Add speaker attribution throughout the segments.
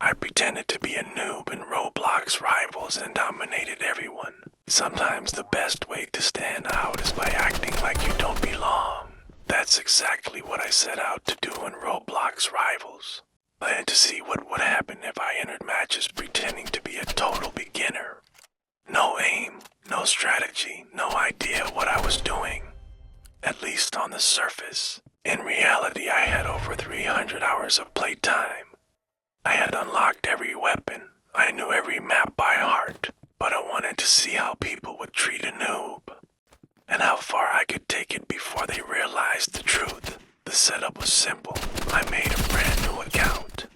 Speaker 1: I pretended to be a noob in Roblox Rivals and dominated everyone. Sometimes the best way to stand out is by acting like you don't belong. That's exactly what I set out to do in Roblox Rivals. I had to see what would happen if I entered matches pretending to be a total beginner. No aim, no strategy, no idea what I was doing. At least on the surface. In reality, I had over 300 hours of playtime. I had unlocked every weapon. I knew every map by heart. But I wanted to see how people would treat a noob. And how far I could take it before they realized the truth. The setup was simple. I made a brand new account.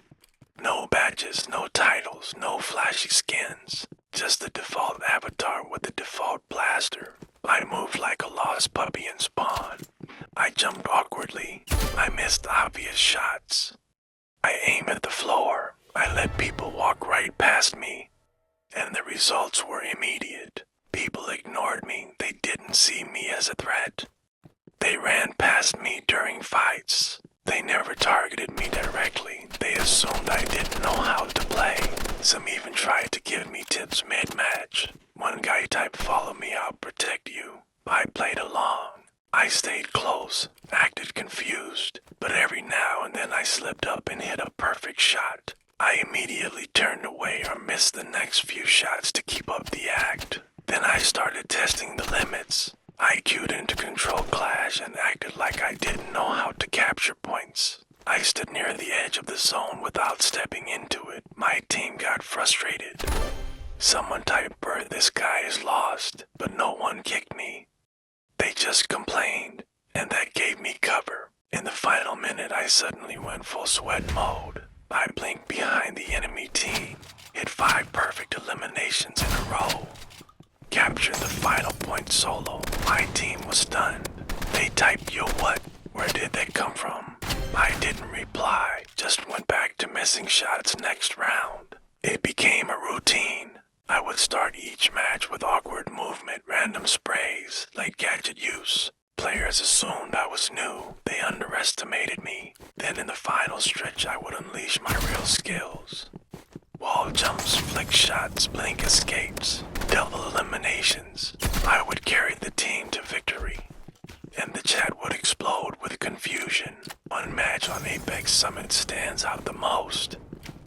Speaker 1: No badges, no titles, no flashy skins. Just the default avatar with the default blaster. I moved like a lost puppy in Spawn. I jumped awkwardly. I missed obvious shots. I aim at the floor. I let people walk right past me. And the results were immediate. People ignored me. They didn't see me as a threat. They ran past me during fights. They never targeted me directly. They assumed I didn't know how to play. Some even tried to give me tips mid-match. One guy typed, "Follow me, I'll protect you." I played along. I stayed close, acted confused, but every now and then I slipped up and hit a perfect shot. I immediately turned away or missed the next few shots to keep up the act. Then I started testing the limits. I queued into Control Clash and acted like I didn't know how to capture points. I stood near the edge of the zone without stepping into it. My team got frustrated. Someone typed, "Bird, this guy is lost," but no one kicked me. They just complained, and that gave me cover. In the final minute, I suddenly went full sweat mode. I blinked behind the enemy team, hit 5 perfect eliminations in a row, captured the final point solo. My team was stunned. They typed, "Yo, what? Where did they come from?" I didn't reply, just went back to missing shots next round. It became a routine. I would start each match with awkward movement, random sprays, late gadget use. Players assumed I was new. They underestimated me. Then in the final stretch, I would unleash my real skills. Wall jumps, flick shots, blink escapes, double eliminations. I would carry the team to victory. And the chat would explode with confusion. One match on Apex Summit stands out the most.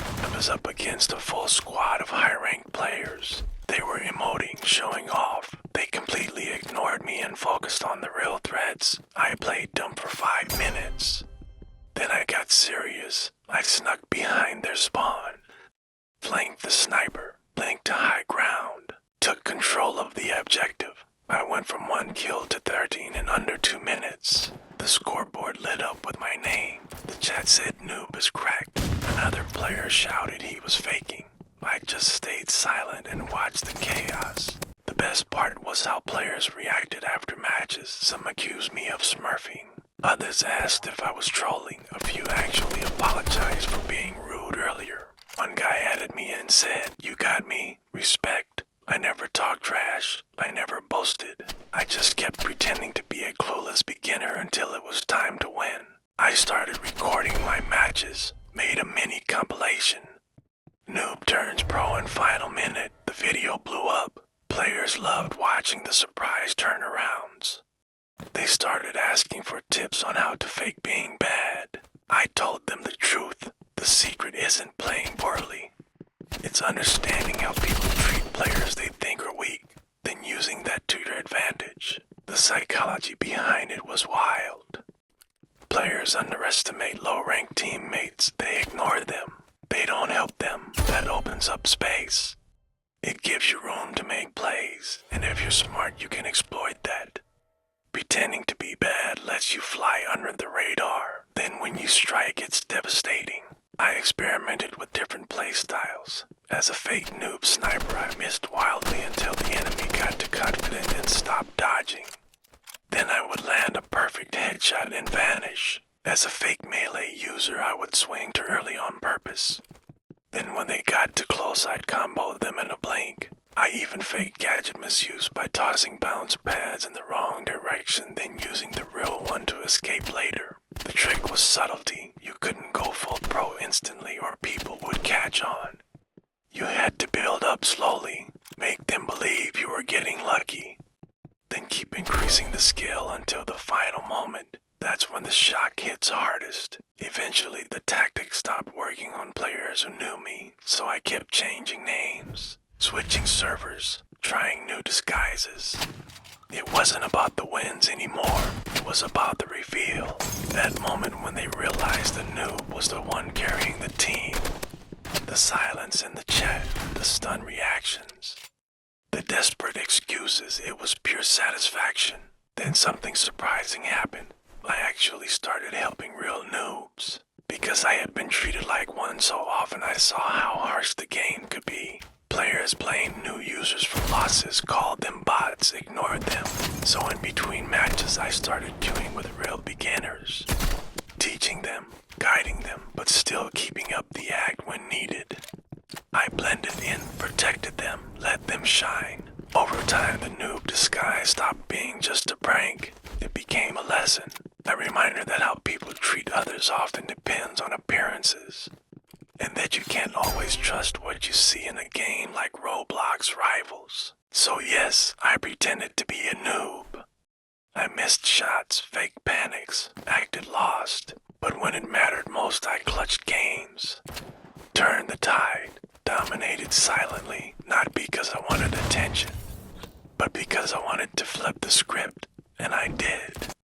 Speaker 1: I was up against a full squad of high-ranked players. They were emoting, showing off. They completely ignored me and focused on the real threats. I played dumb for 5 minutes. Then I got serious. I snuck behind their spawn, flanked the sniper, blinked to high ground, took control of the objective. I went from 1 kill to 13 in under 2 minutes. The scoreboard lit up with my name. The chat said Noob is cracked. Another player shouted he was faking. I just stayed silent and watched the chaos. The best part was how players reacted after matches. Some accused me of smurfing. Others asked if I was trolling. A few actually apologized for being rude earlier. One guy added me and said, "You got me. Respect." I never talked trash. I never boasted. I just kept pretending to be a clueless beginner until it was time to win. I started recording my matches, made a mini compilation. Noob turns pro in final minute. The video blew up. Players loved watching the surprise turnarounds. They started asking for tips on how to fake being bad. I told them the truth. The secret isn't playing poorly. It's understanding how people treat players they think are weak, then using that to your advantage. The psychology behind it was wild. Players underestimate low-ranked teammates. They ignore them. They don't help them. That opens up space. It gives you room to make plays, and if you're smart, you can exploit that. Pretending to be bad lets you fly under the radar. Then when you strike, it's devastating. I experimented with different play styles. As a fake noob sniper, I missed wildly until the enemy got too confident and stopped dodging. Then I would land a perfect headshot and vanish. As a fake melee user, I would swing too early on purpose. Then when they got too close, I'd combo them in a blink. I even faked gadget misuse by tossing bounce pads in the wrong direction, then using the real one to escape later. The trick was subtlety. You couldn't go full pro instantly or people would catch on. You had to build up slowly, make them believe you were getting lucky, then keep increasing the skill until the final moment. That's when the shock hits hardest. Eventually, the tactics stopped working on players who knew me, so I kept changing names, switching servers, trying new disguises. It wasn't about the wins anymore, it was about the reveal. That moment when they realized the noob was the one carrying the team. The silence in the chat, the stunned reactions, the desperate excuses, it was pure satisfaction. Then something surprising happened. I actually started helping real noobs. Because I had been treated like one so often, I saw how harsh the game could be. Players blamed new users for losses, called them bots, ignored them. So in between matches, I started queuing with real beginners, teaching them, guiding them, but still keeping up the act when needed. I blended in, protected them, let them shine. Over time, the noob disguise stopped being just a prank. It became a lesson, a reminder that how people treat others often depends on appearances, and that you can't always trust what you see in a game like Roblox Rivals. So yes, I pretended to be a noob. I missed shots, faked panics, acted lost, but when it mattered most, I clutched games, turned the tide, dominated silently, not because I wanted attention, but because I wanted to flip the script, and I did.